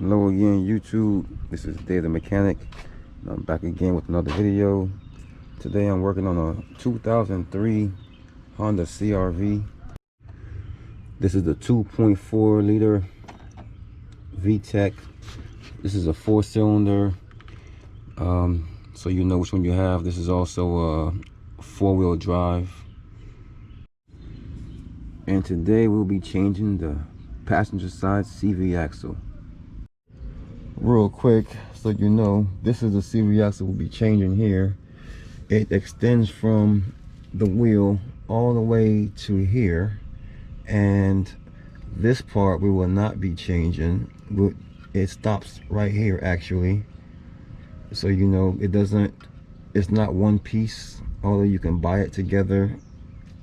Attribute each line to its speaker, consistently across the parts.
Speaker 1: Hello again, YouTube. This is Dave the Mechanic. I'm back again with another video. Today I'm working on a 2003 Honda CRV. This is the 2.4 liter VTEC. This is a 4-cylinder. So you know which one you have. This is also a 4-wheel drive. And today we'll be changing the passenger side CV axle. Real quick, so you know, this is the CV axle we'll be changing here. It extends from the wheel all the way to here, and this part we will not be changing. It stops right here actually, so you know it's not one piece, although you can buy it together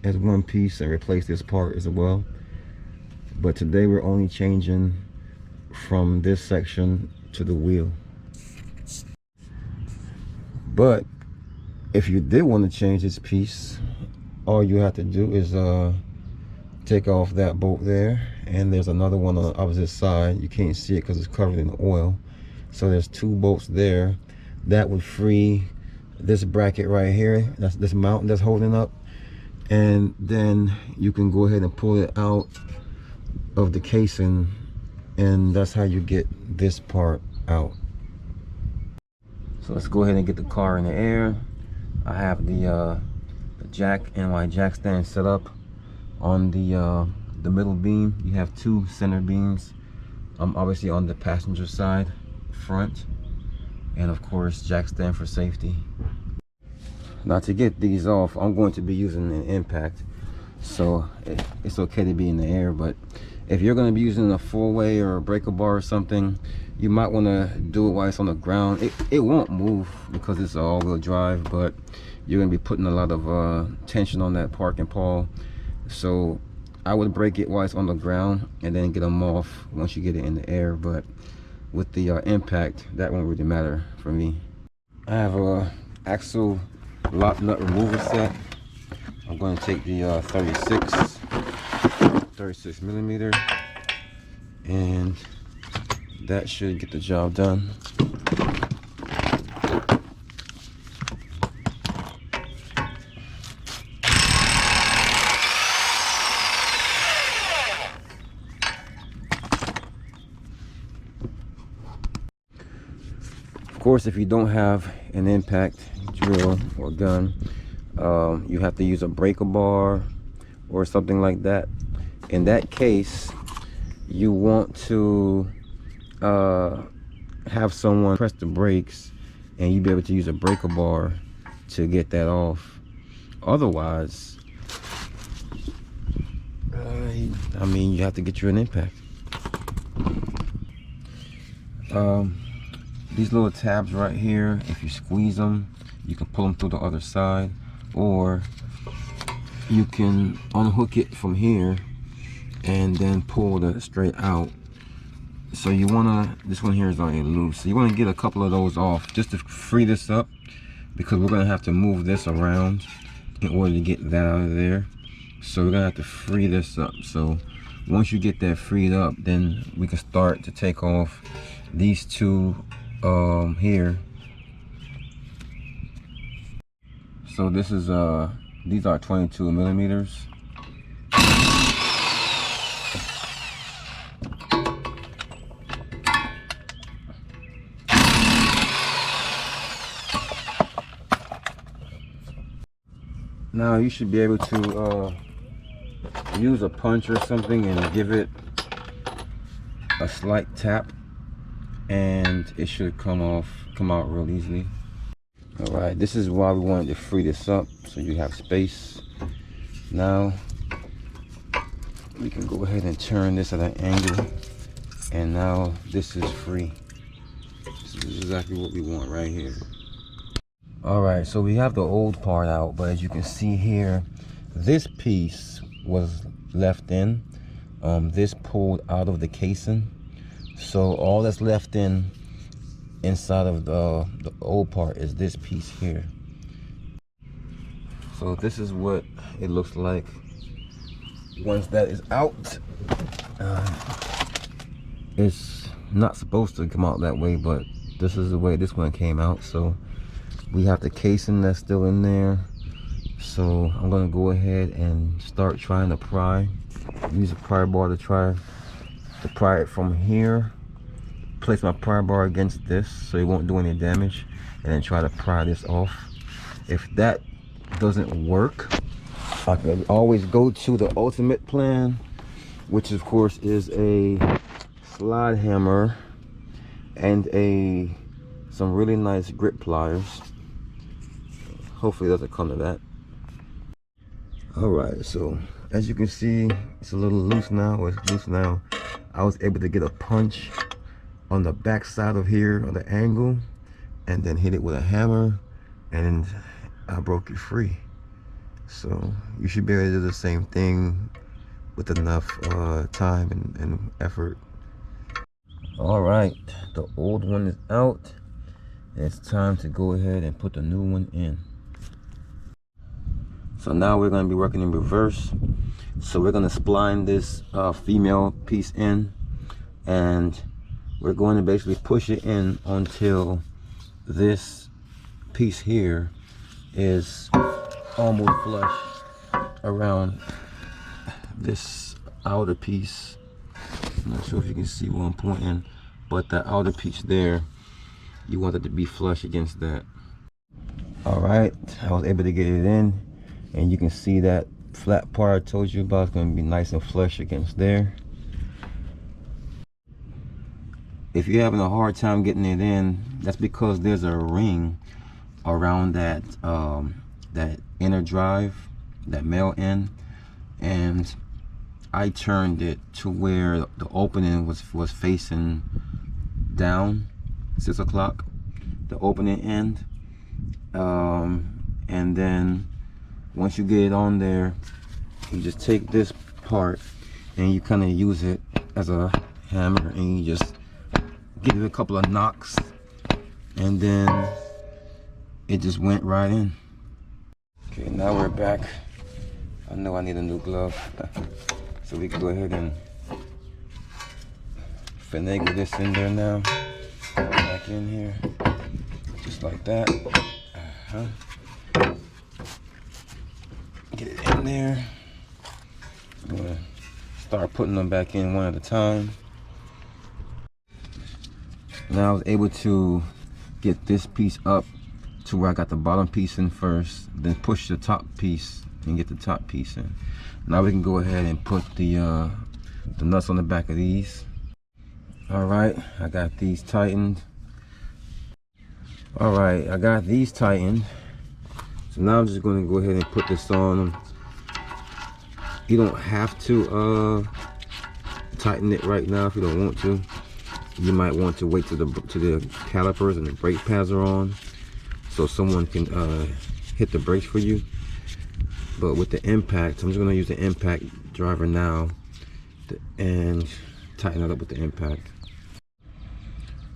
Speaker 1: as one piece and replace this part as well. But today we're only changing from this section to the wheel. But if you did want to change this piece, all you have to do is take off that bolt there, and there's another one on the opposite side. You can't see it because it's covered in oil, so there's 2 bolts there. That would free this bracket right here, that's this mountain that's holding up, and then you can go ahead and pull it out of the casing, and that's how you get this part out. So let's go ahead and get the car in the air. I have the jack stand set up on the middle beam. You have 2 center beams. I'm obviously on the passenger side front, and of course jack stand for safety. Now to get these off, I'm going to be using an impact, so it's okay to be in the air. But if you're going to be using a 4-way or a breaker bar or something, you might want to do it while it's on the ground. It won't move because it's an all-wheel drive, but you're going to be putting a lot of tension on that parking pawl. So I would break it while it's on the ground and then get them off once you get it in the air. But with the impact, that won't really matter for me. I have a axle lock nut remover set. I'm going to take the 36 millimeter, and that should get the job done. Of course, if you don't have an impact drill or gun, you have to use a breaker bar or something like that. In that case, you want to have someone press the brakes, and you'll be able to use a breaker bar to get that off. Otherwise, I mean, you have to get you an impact. These little tabs right here, if you squeeze them, you can pull them through the other side, or you can unhook it from here and then pull it straight out. So you wanna, this one here is already loose, so you wanna get a couple of those off just to free this up, because we're gonna have to move this around in order to get that out of there. So we're gonna have to free this up. So once you get that freed up, then we can start to take off these 2 here. So this is these are 22 millimeters. Now you should be able to use a punch or something and give it a slight tap, and it should come out real easily. All right, this is why we wanted to free this up, so you have space. Now we can go ahead and turn this at an angle, and now this is free. This is exactly what we want right here. All right, so we have the old part out, but as you can see here, this piece was left in. This pulled out of the casing, so all that's left inside of the old part is this piece here. So this is what it looks like once that is out. It's not supposed to come out that way, but this is the way this one came out. So we have the casing that's still in there. So I'm gonna go ahead and start trying to pry. Use a pry bar to try to pry it from here. Place my pry bar against this so it won't do any damage, and then try to pry this off. If that doesn't work, I can always go to the ultimate plan, which of course is a slide hammer and some really nice grip pliers. Hopefully it doesn't come to that. All right, so as you can see, it's a little loose now. It's loose now. I was able to get a punch on the back side of here on the angle, and then hit it with a hammer, and I broke it free. So you should be able to do the same thing with enough time and effort. All right, the old one is out. It's time to go ahead and put the new one in. So now we're going to be working in reverse. So we're going to spline this female piece in, and we're going to basically push it in until this piece here is almost flush around this outer piece. I'm not sure if you can see where I'm pointing, but the outer piece there, you want it to be flush against that. All right, I was able to get it in, and you can see that flat part I told you about is going to be nice and flush against there. If you're having a hard time getting it in, that's because there's a ring around that that inner drive, that male end, and I turned it to where the opening was facing down, 6 o'clock, the opening end, and then once you get it on there, you just take this part and you kind of use it as a hammer, and you just give it a couple of knocks, and then it just went right in. Okay, now we're back. I know I need a new glove, so we can go ahead and finagle this in there now. Back in here, just like that. Get it in there. I'm gonna start putting them back in one at a time. Now I was able to get this piece up to where I got the bottom piece in first, then push the top piece and get the top piece in. Now we can go ahead and put the nuts on the back of these. All right, I got these tightened. All right, I got these tightened. So now I'm just going to go ahead and put this on. You don't have to tighten it right now if you don't want to. You might want to wait till the calipers and the brake pads are on, so someone can hit the brakes for you. But with the impact, I'm just going to use the impact driver now and tighten it up with the impact.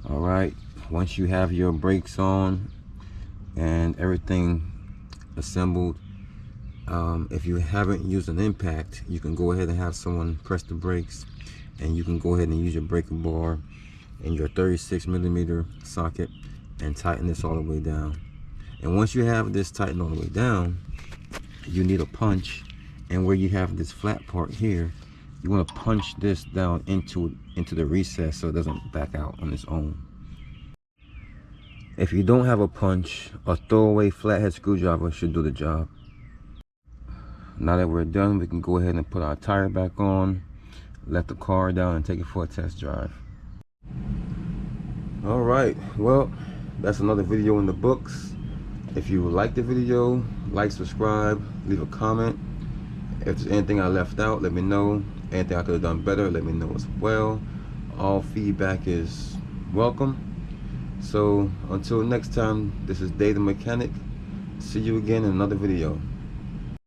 Speaker 1: All right, once you have your brakes on and everything assembled, if you haven't used an impact, you can go ahead and have someone press the brakes, and you can go ahead and use your braking bar and your 36mm socket and tighten this all the way down. And once you have this tightened all the way down, you need a punch, and where you have this flat part here, you want to punch this down into the recess so it doesn't back out on its own. If you don't have a punch, a throwaway flathead screwdriver should do the job. Now that we're done, we can go ahead and put our tire back on, let the car down, and take it for a test drive. All right, well, that's another video in the books. If you like the video, like, subscribe, leave a comment. If there's anything I left out, let me know. Anything I could have done better, let me know as well. All feedback is welcome. So until next time, this is Dave the Mechanic. See you again in another video.